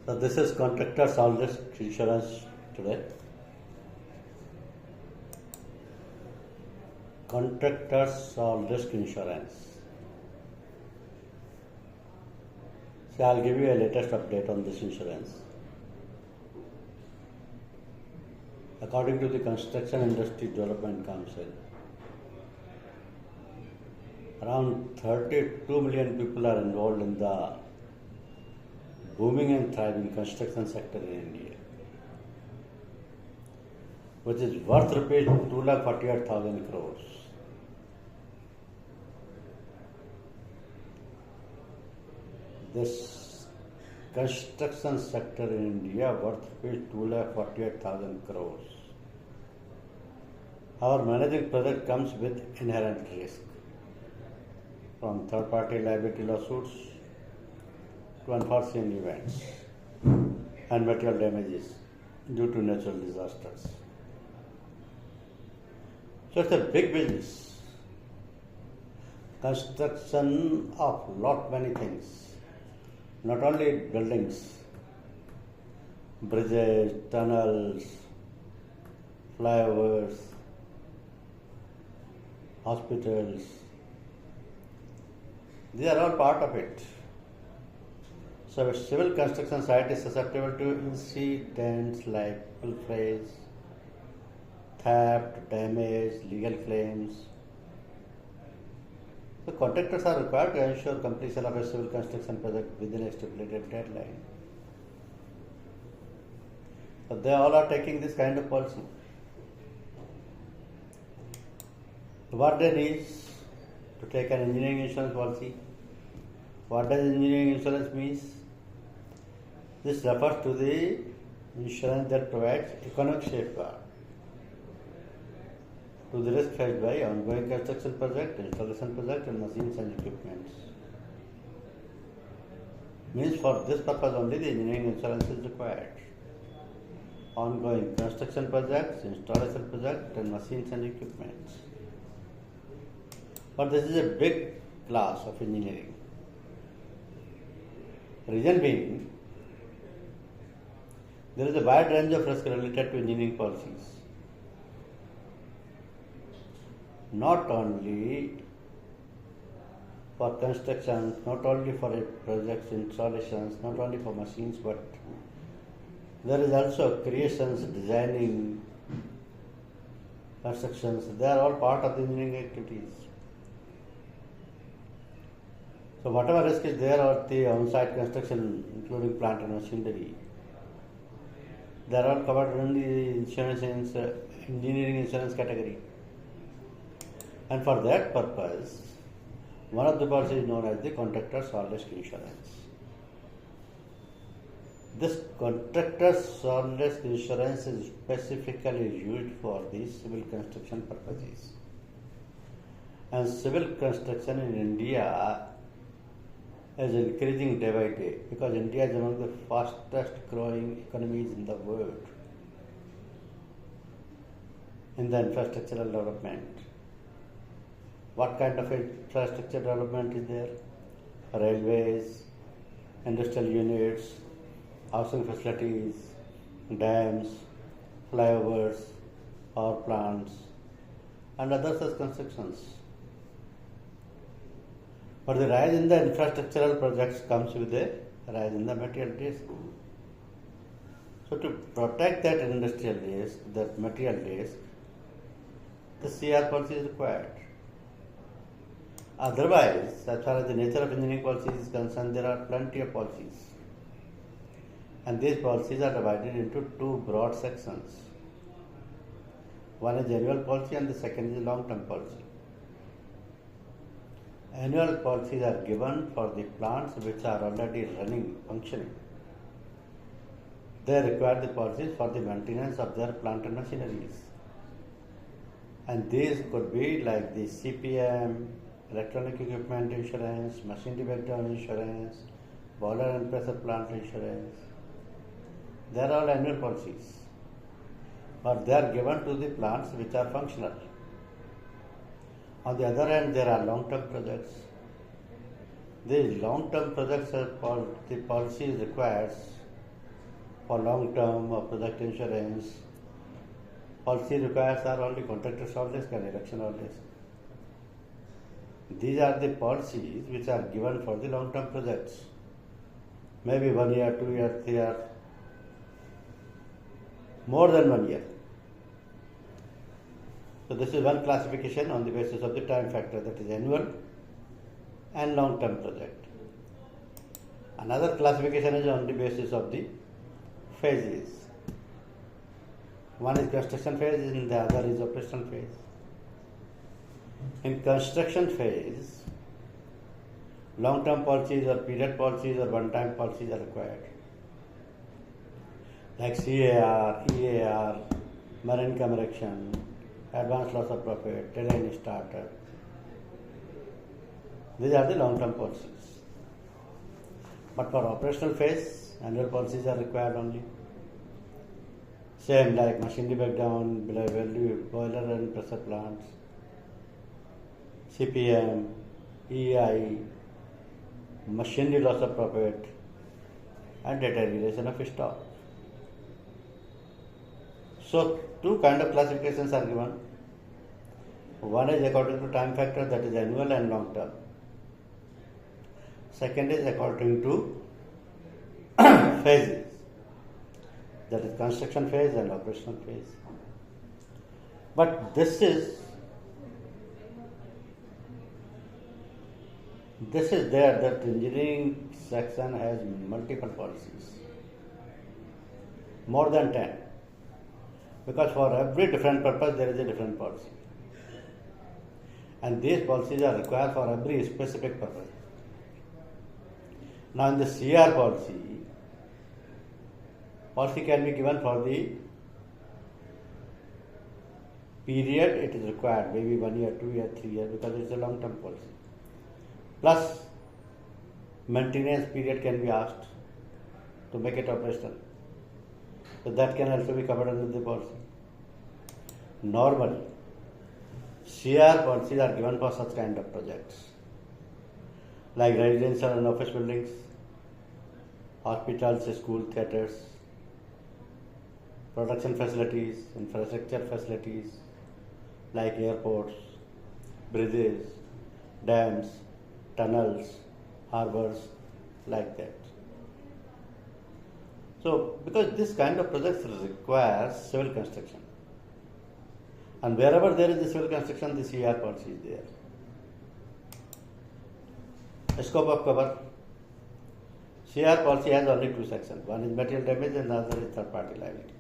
So this is contractors all risk insurance today. Contractors all risk insurance. So I'll give you a latest update on this insurance. According to the Construction Industry Development Council, around 32 million people are involved in the booming and thriving construction sector in India, which is worth rupees 2,48,000 crores. This construction sector in India worth rupees 2,48,000 crores. Our managing project comes with inherent risk, from third-party liability lawsuits to unforeseen events and material damages due to natural disasters. So it's a big business. Construction of many things, not only buildings, bridges, tunnels, flyovers, hospitals. These are all part of it. So a civil construction site is susceptible to incidents like pilferage, theft, damage, legal claims. The contractors are required to ensure completion of a civil construction project within a stipulated deadline. So they all are taking this kind of policy. What they need to take an engineering insurance policy. What does engineering insurance mean? This refers to the insurance that provides economic safeguard to the risk faced by ongoing construction project, installation project and machines and equipments. Means for this purpose only the engineering insurance is required. Ongoing construction projects, installation project and machines and equipments. But this is a big class of engineering. Reason being, there is a wide range of risk related to engineering policies. Not only for construction, not only for a project's installations, not only for machines, but there is also creations, designing, constructions. They are all part of the engineering activities. So whatever risk is there of the on-site construction, including plant and machinery, they are all covered in the engineering insurance category. And for that purpose, one of the policies is known as the Contractors all risk insurance. This Contractors all risk insurance is specifically used for the civil construction purposes. And civil construction in India is increasing day by day because India is among the fastest growing economies in the world in the infrastructural development. What kind of infrastructure development is there? Railways, industrial units, housing facilities, dams, flyovers, power plants, and other such constructions. But the rise in the infrastructural projects comes with a rise in the material risk. So to protect that industrial risk, that material risk, the CR policy is required. Otherwise, as far as the nature of engineering policies is concerned, there are plenty of policies. And these policies are divided into two broad sections. One is annual policy and the second is long-term policy. Annual policies are given for the plants which are already running, functioning. They require the policies for the maintenance of their plant and machineries. And these could be like the CPM, electronic equipment insurance, machinery breakdown insurance, boiler and pressure plant insurance. They are all annual policies, but they are given to the plants which are functional. On the other hand, there are long-term projects. These long-term projects, the policy requires for long term or project insurance. Policy requires are only contractors holidays and election holidays. These are the policies which are given for the long term projects. Maybe 1 year, 2 years, 3 years, more than 1 year. So this is one classification on the basis of the time factor, that is annual and long term project. Another classification is on the basis of the phases. One is construction phase and the other is operational phase. In construction phase, long term policies or period policies or one time policies are required, like CAR, EAR, marine income erection, advance loss of profit, terrain starter. These are the long term policies. But for operational phase, annual policies are required only. Same like machinery breakdown, boiler and pressure plants, CPM, EI, machinery loss of profit, and deterioration of stock. So, two kind of classifications are given. One is according to time factor, that is annual and long term. Second is according to phases, that is construction phase and operational phase. But this is there that engineering section has multiple policies, more than 10, because for every different purpose there is a different policy, and these policies are required for every specific purpose. Now in the CR policy can be given for the period it is required, maybe 1 year, 2 years, 3 years, because it is a long term policy. Plus maintenance period can be asked to make it operational. So that can also be covered under the policy. Normally, CR policies are given for such kind of projects, like residential and office buildings, hospitals, schools, theatres, production facilities, infrastructure facilities, like airports, bridges, dams, tunnels, harbors, like that. So, because this kind of projects requires civil construction, and wherever there is the civil construction, the CR policy is there. Scope of cover. CR policy has only two sections. One is material damage and the other is third party liability.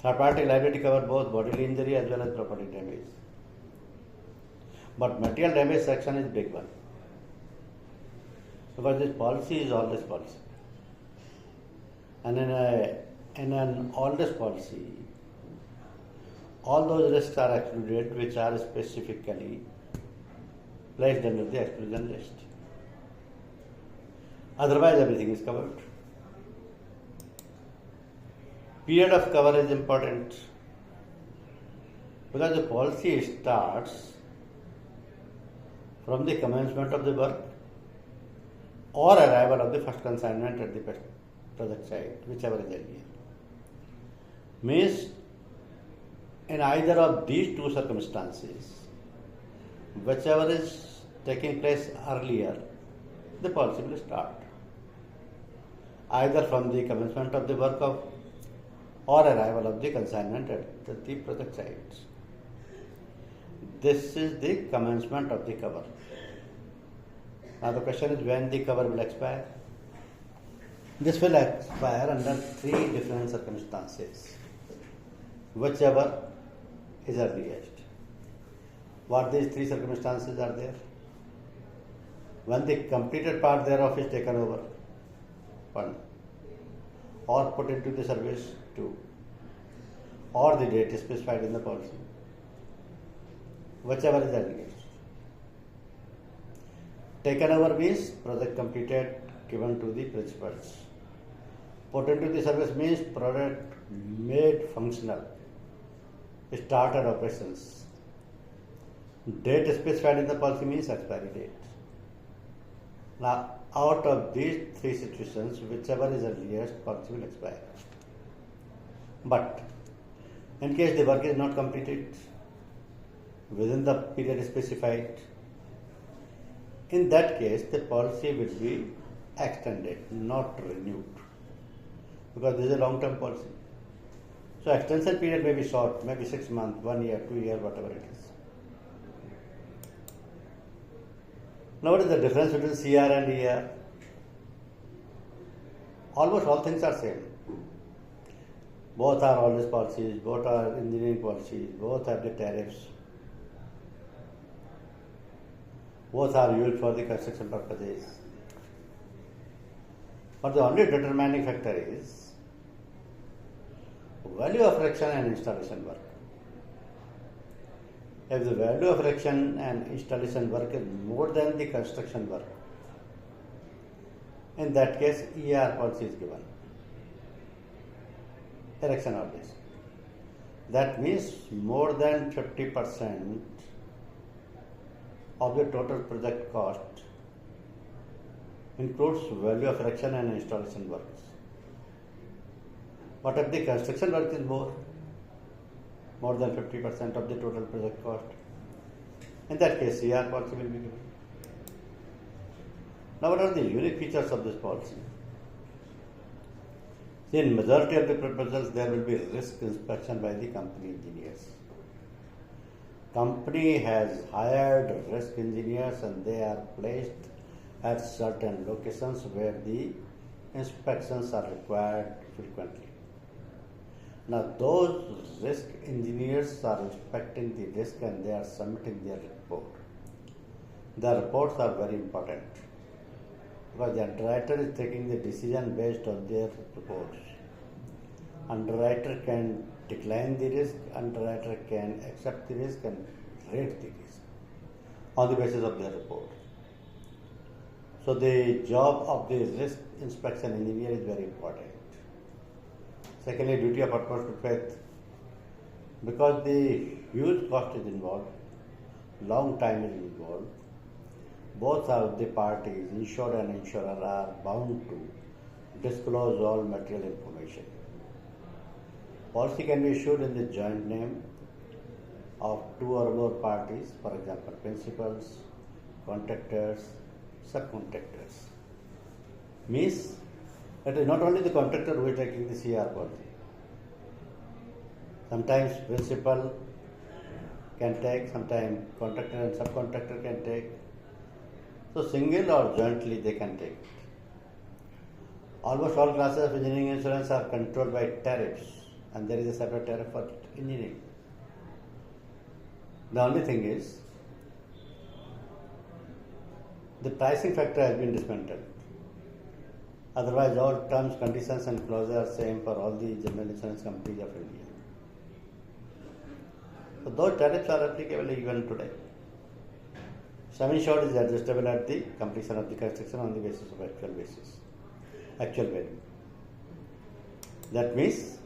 Third party liability covers both bodily injury as well as property damage. But material damage section is big one, because this policy is always policy. And in an always policy, all those risks are excluded which are specifically placed under the exclusion list. Otherwise, everything is covered. Period of cover is important, because the policy starts from the commencement of the work or arrival of the first consignment at the project site, whichever is earlier. Means, in either of these two circumstances, whichever is taking place earlier, the policy will start. Either from the commencement of the work or arrival of the consignment at the project site. This is the commencement of the cover. Now the question is, when the cover will expire? This will expire under three different circumstances, whichever is earliest. What these three circumstances are there? When the completed part thereof is taken over, 1, or put into the service, 2, or the date is specified in the policy, whichever is earliest. Taken over means project completed, given to the principals. Put into the service means product made functional, started operations. Date specified in the policy means expiry date. Now, Out of these three situations, whichever is earliest, policy will expire. But in case the work is not completed within the period specified, in that case the policy will be extended, not renewed, because this is a long-term policy. So extension period may be short, maybe 6 months, 1 year, 2 years, whatever it is. Now what is the difference between CR and ER? Almost all things are same. Both are always policies, both are engineering policies, both have the tariffs, both are used for the construction purposes. But the only determining factor is value of erection and installation work. If the value of erection and installation work is more than the construction work, in that case ER policy is given. Erection always. That means more than 50% of the total project cost includes value of erection and installation works. But if the construction work is more than 50% of the total project cost, in that case CR policy will be given. Now what are the unique features of this policy? See, in majority of the proposals there will be risk inspection by the company engineers. Company has hired risk engineers and they are placed at certain locations where the inspections are required frequently. Now those risk engineers are inspecting the risk and they are submitting their report. The reports are very important because the underwriter is taking the decision based on their reports. Underwriter can decline the risk, underwriter can accept the risk and rate the risk on the basis of their report. So the job of the risk inspection engineer is very important. Secondly, duty of utmost good faith. Because the huge cost is involved, long time is involved, both of the parties, insured and insurer, are bound to disclose all material information. Policy can be issued in the joint name of 2 or more parties, for example, principals, contractors, subcontractors. Means it is not only the contractor who is taking the CR policy. Sometimes principal can take, sometimes contractor and subcontractor can take. So single or jointly they can take it. Almost all classes of engineering insurance are controlled by tariffs, and there is a separate tariff for engineering. The only thing is the pricing factor has been dismantled. Otherwise, all terms, conditions and clauses are same for all the general insurance companies of India. So those tariffs are applicable even today. Sum insured is adjustable at the completion of the construction on the basis of actual value. That means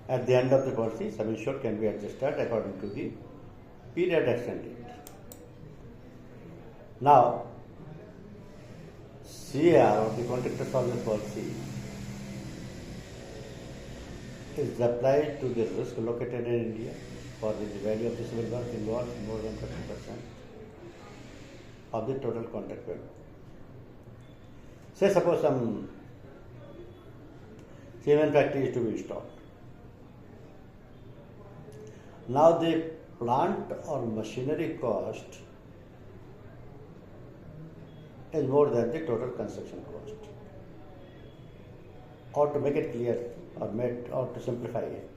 at the end of the policy, sum insured can be adjusted according to the period extended. Now, CR or the contractor solvent policy is applied to the risk located in India for the value of the civil work involved more than 50% of the total contract value. Say suppose some cement factory is to be installed. Now the plant or machinery cost is more than the total construction cost. Or to make it clear or to simplify it,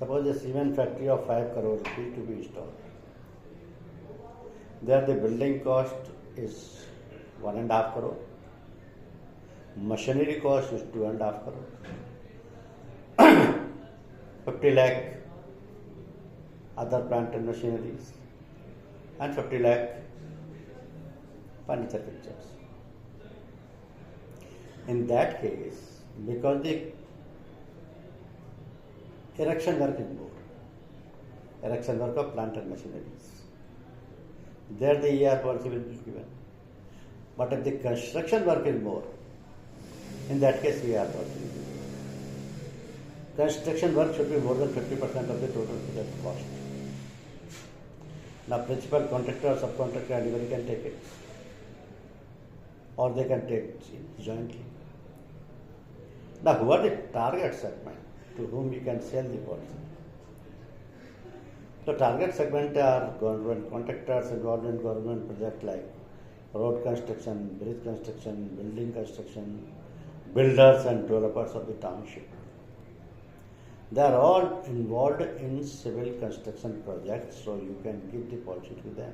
suppose a cement factory of 5 crore rupees to be installed. There the building cost is 1.5 crore, machinery cost is 2.5 crore, 50 lakh other plant and machineries, and 50 lakh furniture fixtures. In that case, because the erection work is more, erection work of plant and machineries, there the ER policy will be given. But if the construction work is more, in that case we are talking. Construction work should be more than 50% of the total project cost. Now principal, contractor or subcontractor, anybody can take it. Or they can take it jointly. Now who are the target segment to whom you can sell the policy? So target segment are government contractors involved in government projects like road construction, bridge construction, building construction, builders and developers of the township. They are all involved in civil construction projects, so you can give the policy to them.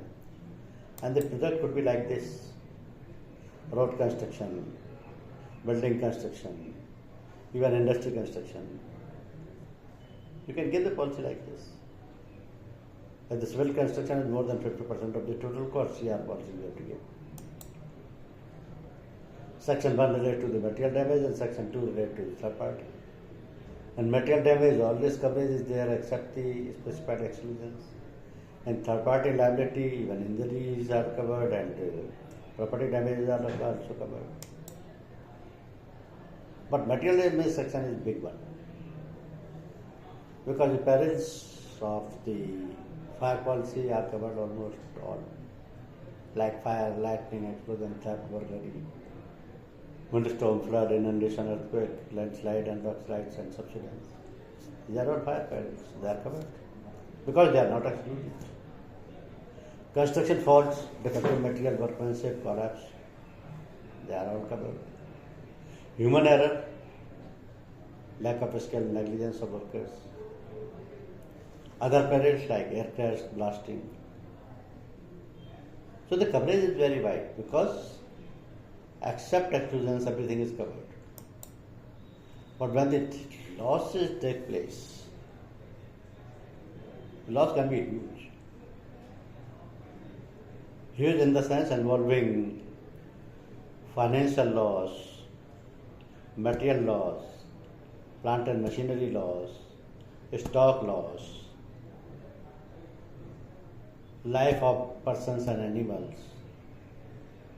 And the project could be like this: road construction, building construction, even industry construction. You can give the policy like this. If the civil construction is more than 50% of the total cost, CR policy you have to give. Section 1 relates to the material damage and Section 2 relates to the third party. And material damage, always coverage is there except the specified exclusions. And third party liability, even injuries are covered and property damages are also covered. But material damage section is big one. Because the perils of the fire policy are covered almost all. Like fire, lightning, explosion, theft, burglary, windstorm, flood, inundation, earthquake, landslide and rock slides and subsidence. These are all fire perils. They are covered. Because they are not excluded. Construction faults, defective material, workmanship, collapse, they are all covered. Human error, lack of skill, negligence of workers. Other perils like air crash, blasting. So the coverage is very wide because except exclusions, everything is covered. But when the losses take place, the loss can be huge. Huge in the sense involving financial loss, material loss, plant and machinery loss, stock loss, life of persons and animals.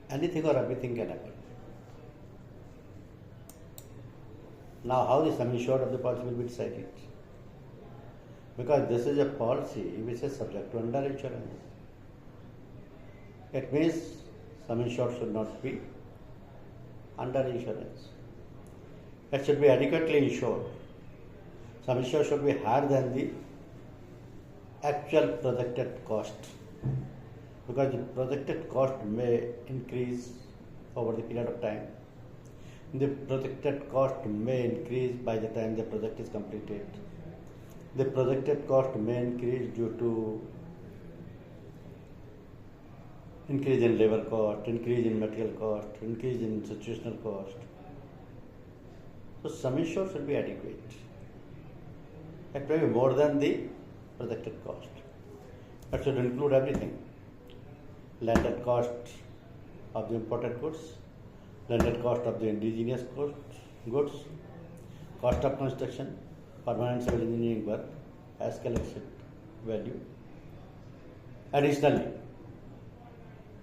Anything or everything can happen. Now, how the sum insured of the policy will be decided? Because this is a policy which is subject to underinsurance. It means sum insured should not be under insurance. It should be adequately insured. Sum insured should be higher than the actual projected cost. Because the projected cost may increase over the period of time. The projected cost may increase by the time the project is completed. The projected cost may increase due to increase in labor cost, increase in material cost, increase in situational cost. So sum insured should be adequate. It may be more than the projected cost. It should include everything. Landed cost of the imported goods, landed cost of the indigenous goods, cost of construction, permanent civil engineering work, escalation value. Additionally,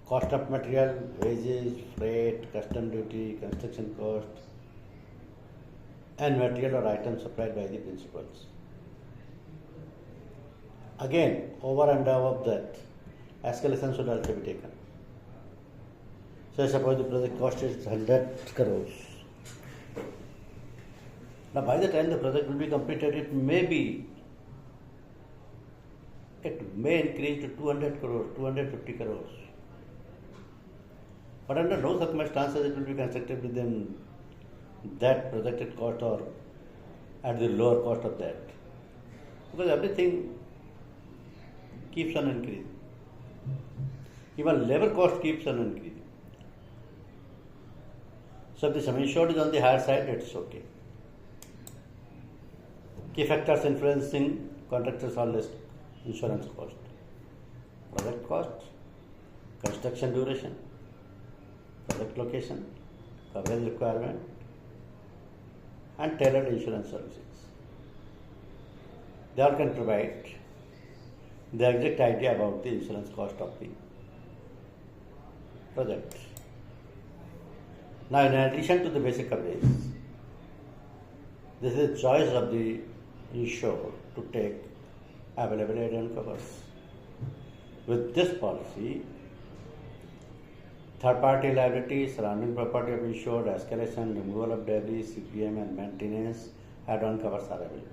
cost of material, wages, freight, custom duty, construction cost, and material or items supplied by the principals. Again, over and above that, escalation should also be taken. So suppose the project cost is 100 crores. Now by the time the project will be completed, it may increase to 200 crores, 250 crores. But under no circumstances it will be constructed within that projected cost or at the lower cost of that. Because everything keeps on increasing. Even labor cost keeps on increasing. So if the sum insured is on the higher side, it's okay. Key factors influencing contractors or less insurance cost: project cost, construction duration, project location, coverage requirement, and tailored insurance services. They all can provide the exact idea about the insurance cost of the project. Now, in addition to the basic coverage, this is the choice of the insured to take available add-on covers. With this policy, third-party liability, surrounding property of insured, escalation, removal of debris, CPM and maintenance add-on covers are available.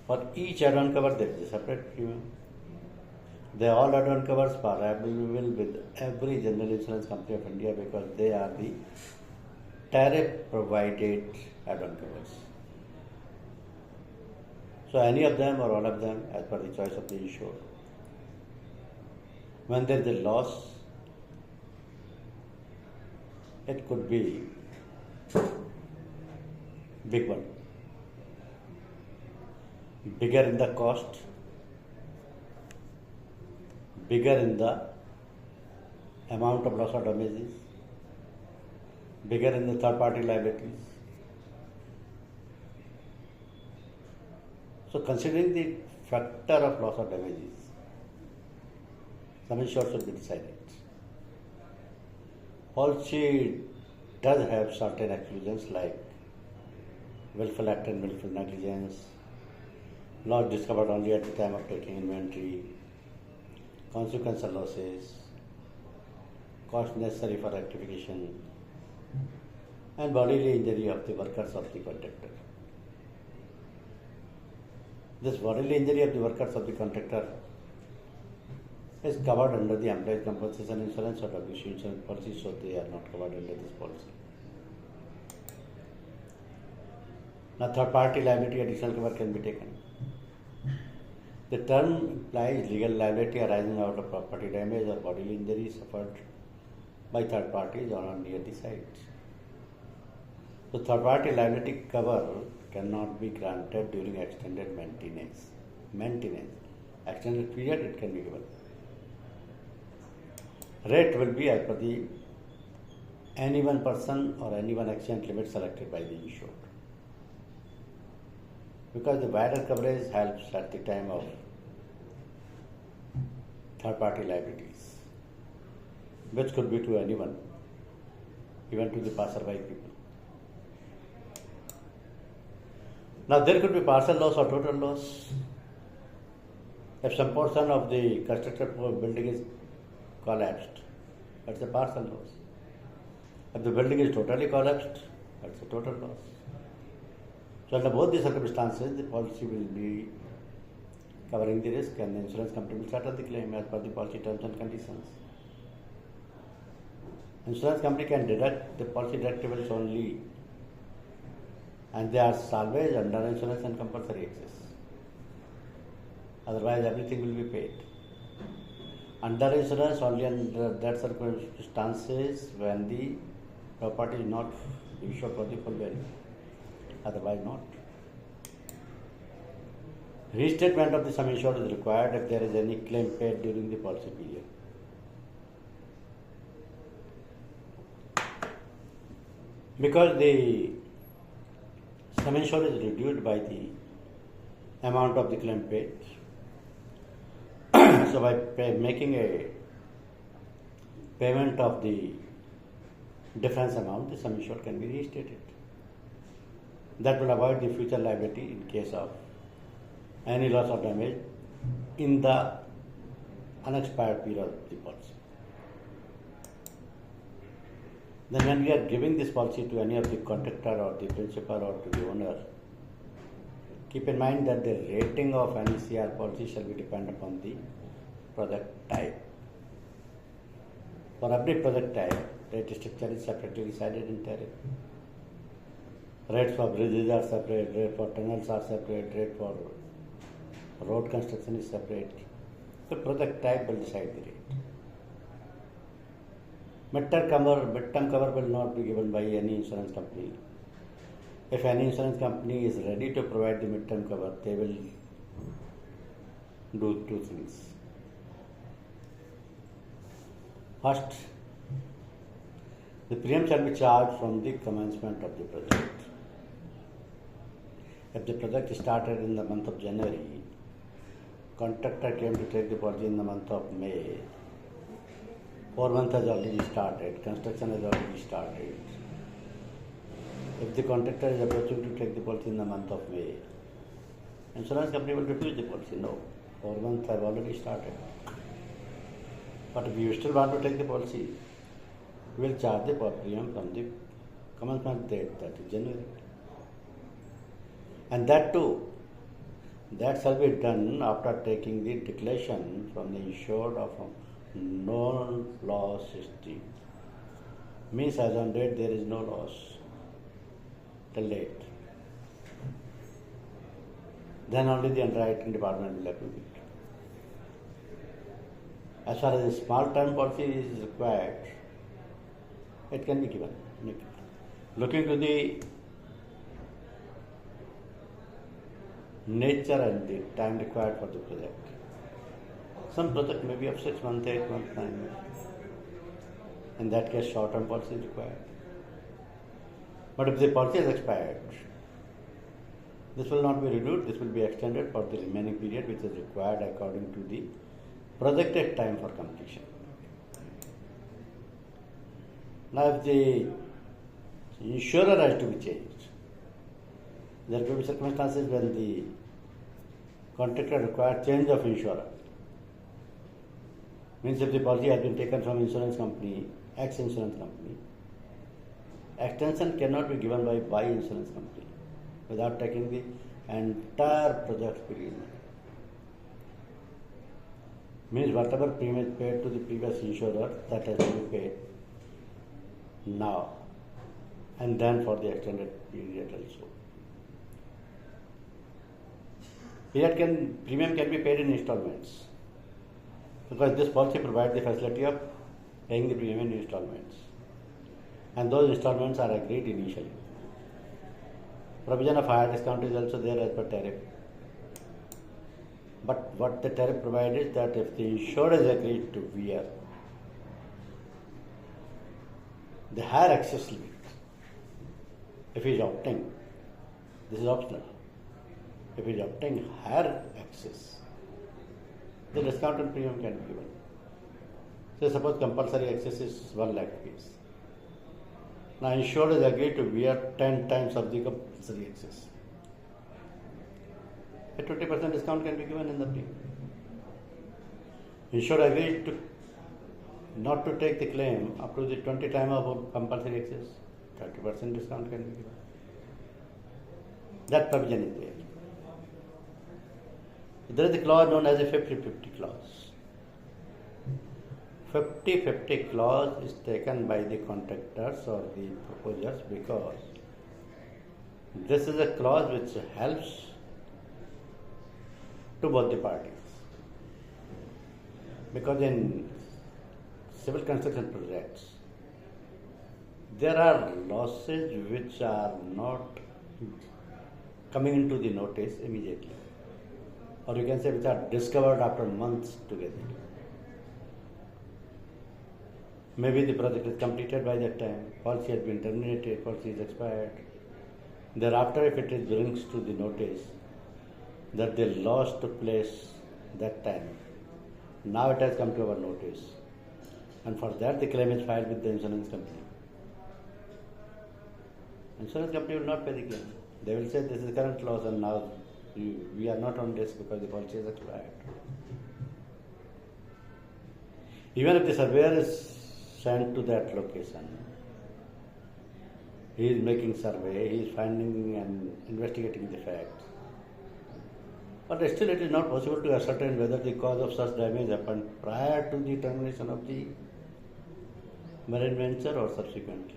For each add-on cover, there is a separate premium. They all add-on covers are available with every general insurance company of India because they are the tariff-provided add-on covers. So any of them or all of them as per the choice of the insured. When there is a loss, it could be big one, bigger in the cost, bigger in the amount of loss or damages, bigger in the third party liabilities. So considering the factor of loss or damages, sum insured should be decided. Policy does have certain exclusions like willful act and willful negligence, loss discovered only at the time of taking inventory, consequential losses, cost necessary for rectification, and bodily injury of the workers of the contractor. This bodily injury of the workers of the contractor is covered under the employee compensation insurance or WC insurance policy, so they are not covered under this policy. Now, third party liability additional cover can be taken. The term implies legal liability arising out of property damage or bodily injury suffered by third parties or on near the site. So, third party liability cover cannot be granted during extended maintenance. Extended period it can be given. Rate will be as per the any one person or any one accident limit selected by the insured. Because the wider coverage helps at the time of third party liabilities, which could be to anyone, even to the passerby people. Now there could be partial loss or total loss. If some portion of the constructed building is collapsed, that's a partial loss. If the building is totally collapsed, that's a total loss. So under both the circumstances, the policy will be covering the risk and the insurance company will settle the claim as per the policy terms and conditions. Insurance company can deduct the policy deductibles only, and they are salvaged under insurance and compulsory excess. Otherwise everything will be paid. Under insurance only under that circumstances when the property is not insured for the full value, otherwise not. Restatement of the sum insured is required if there is any claim paid during the policy period. Because the sum insured is reduced by the amount of the claim paid, so by making a payment of the difference amount, the sum insured can be restated. That will avoid the future liability in case of any loss or damage in the unexpired period of the policy. Then when we are giving this policy to any of the contractor or the principal or to the owner, keep in mind that the rating of any CR policy shall be dependent upon the project type. For every project type, rate structure is separately decided in tariff. Rates for bridges are separate, rate for tunnels are separate, rate for road construction is separate. So project type will decide the rate. Midterm cover will not be given by any insurance company. If any insurance company is ready to provide the midterm cover, they will do two things. First, the premium shall be charged from the commencement of the project. If the project started in the month of January, contractor came to take the policy in the month of May, 4 months has already started, construction has already started. If the contractor is approaching to take the policy in the month of May, insurance company will refuse the policy. No, 4 months have already started. But if you still want to take the policy, we will charge the premium from the commencement date, that is January. And that too, that shall be done after taking the declaration from the insured of a known loss history. Means as on date there is no loss till date. Then only the underwriting department will approve it. As far as a small term policy is required, it can be given. Looking to the nature and the time required for the project. Some project may be of 6 months, 8 months, 9 months. In that case, short term policy is required. But if the policy is expired, this will not be renewed, this will be extended for the remaining period which is required according to the projected time for completion. Now, if the insurer has to be changed, there could be circumstances when the contractor requires change of insurer. Means if the policy has been taken from insurance company, X insurance company, extension cannot be given by Y insurance company without taking the entire project period. Means whatever premium is paid to the previous insurer, that has to be paid now and then for the extended period also. Premium can be paid in installments because this policy provides the facility of paying the premium in installments, and those installments are agreed initially. Provision of higher discount is also there as per tariff. But what the tariff provides is that if the insured is agreed to bear the higher excess limit, if he is opting, this is optional, if he is opting higher excess, the discounted premium can be given. So suppose compulsory excess is 1 lakh rupees. Now insured is agreed to bear 10 times of the compulsory excess. A 20% discount can be given in the premium. Insured agreed to not to take the claim up to the 20 times of compulsory excess, 30% discount can be given. That provision is there. There is a clause known as a 50-50 clause. 50-50 clause is taken by the contractors or the proposers because this is a clause which helps to both the parties. Because in civil construction projects, there are losses which are not coming into the notice immediately, or you can say which are discovered after months together. Maybe the project is completed by that time, policy has been terminated, policy is expired. Thereafter, if it brings to the notice that the loss took place that time, now it has come to our notice, and for that the claim is filed with the insurance company. Insurance company will not pay the claim. They will say this is current loss and now we are not on risk because the policy is expired. Even if the surveyor is sent to that location, he is making survey, he is finding and investigating the facts. But still it is not possible to ascertain whether the cause of such damage happened prior to the termination of the marine venture or subsequently.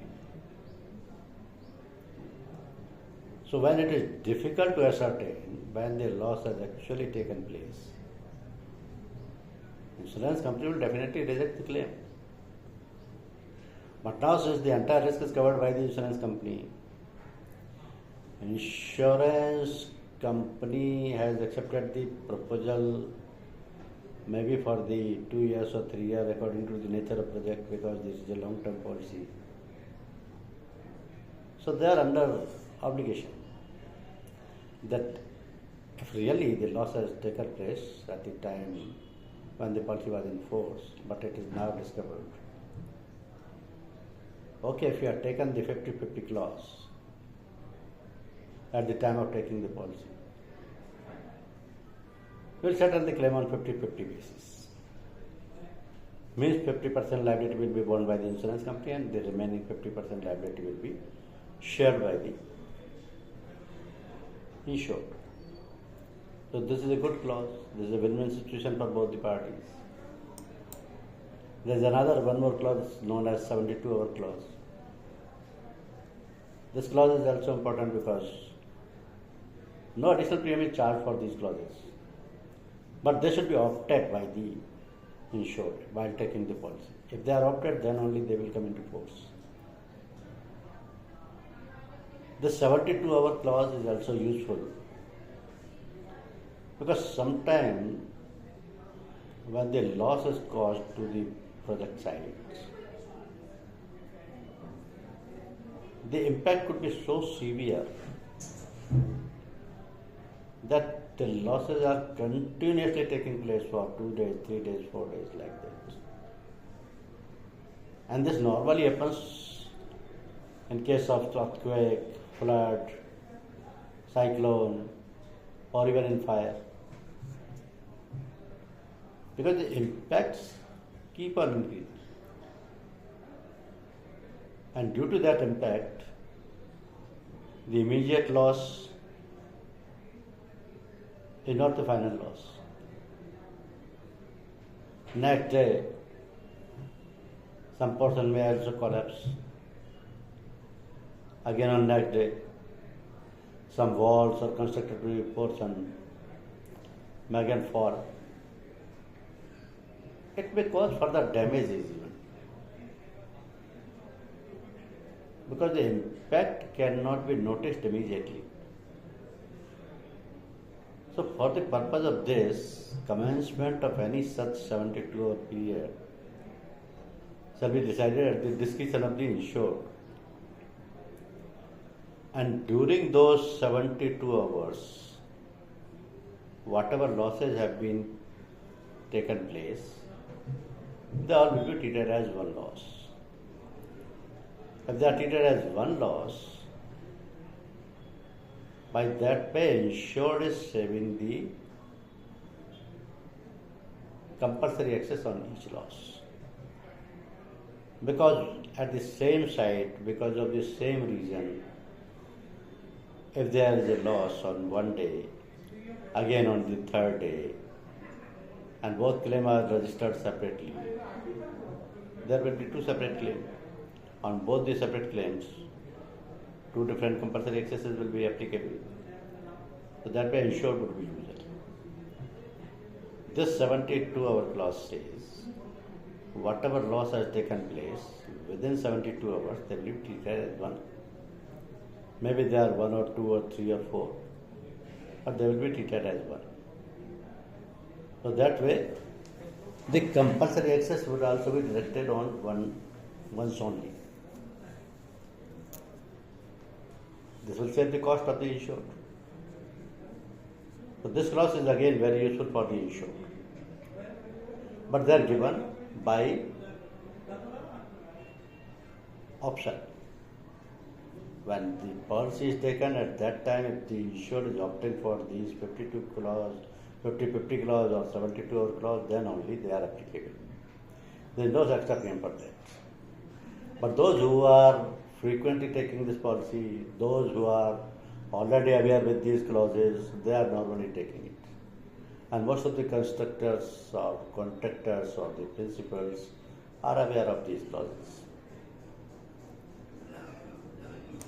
So when it is difficult to ascertain when the loss has actually taken place, insurance company will definitely reject the claim. But now since the entire risk is covered by the insurance company, insurance company has accepted the proposal maybe for the 2 years or 3 years according to the nature of project, because this is a long-term policy. So they are under obligation that if really the loss has taken place at the time when the policy was in force, but it is now discovered, Okay, if you have taken the 50-50 clause at the time of taking the policy, you will settle the claim on 50-50 basis. Means 50% liability will be borne by the insurance company and the remaining 50% liability will be shared by the insured. So this is a good clause. This is a win-win situation for both the parties. There is one more clause known as 72-hour clause. This clause is also important because no additional premium is charged for these clauses, but they should be opted by the insured while taking the policy. If they are opted, then only they will come into force. The 72-hour clause is also useful because sometimes when the loss is caused to the project site, the impact could be so severe that the losses are continuously taking place for 2 days, 3 days, 4 days, like that. And this normally happens in case of earthquake, flood, cyclone, or even in fire. Because the impacts keep on increasing. And due to that impact, the immediate loss is not the final loss. Next day, some portion may also collapse. Again on next day, some walls or constructed portion may again fall. It may cause further damages even. Because the impact cannot be noticed immediately. So for the purpose of this, commencement of any such 72-hour period shall be decided at the discretion of the insured. And during those 72 hours, whatever losses have been taken place, they all will be treated as one loss. If they are treated as one loss, by that way, insured is saving the compulsory access on each loss. Because at the same site, because of the same reason, if there is a loss on one day, again on the third day, and both claims are registered separately, there will be two separate claims. On both the separate claims, two different compulsory accesses will be applicable. So that way insured would be used. This 72-hour clause says, whatever loss has taken place, within 72 hours, they will be treated as one. Maybe there are 1 or 2 or 3 or 4, but they will be treated as one. So that way, the compulsory access would also be directed on once only. This will save the cost of the insured. So this clause is again very useful for the insured. But they are given by option. When the policy is taken, at that time, if the insured is opting for these 50-50 clause or 72-hour clause, then only they are applicable. There is no extra premium for that. But those who are frequently taking this policy, those who are already aware with these clauses, they are normally taking it. And most of the constructors or contractors or the principals are aware of these clauses.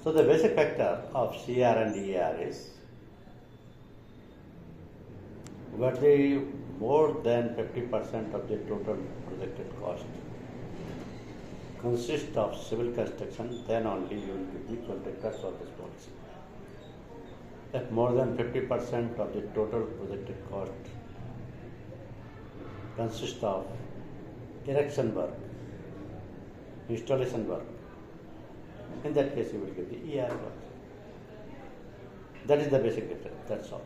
So the basic factor of CR and ER is whether more than 50% of the total projected cost consists of civil construction, then only you will give the contractors of this policy. If more than 50% of the total projected cost consists of erection work, installation work, in that case you will give the ER clause. That is the basic difference, that's all.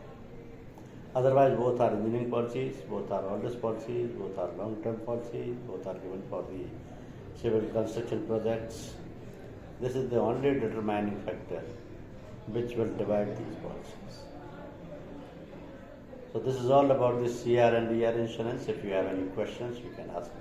Otherwise, both are engineering policies, both are all-risk policies, both are long-term policies, both are given for the civil construction projects, This is the only determining factor which will divide these policies. So this is all about this CR and ER insurance. If you have any questions, you can ask me.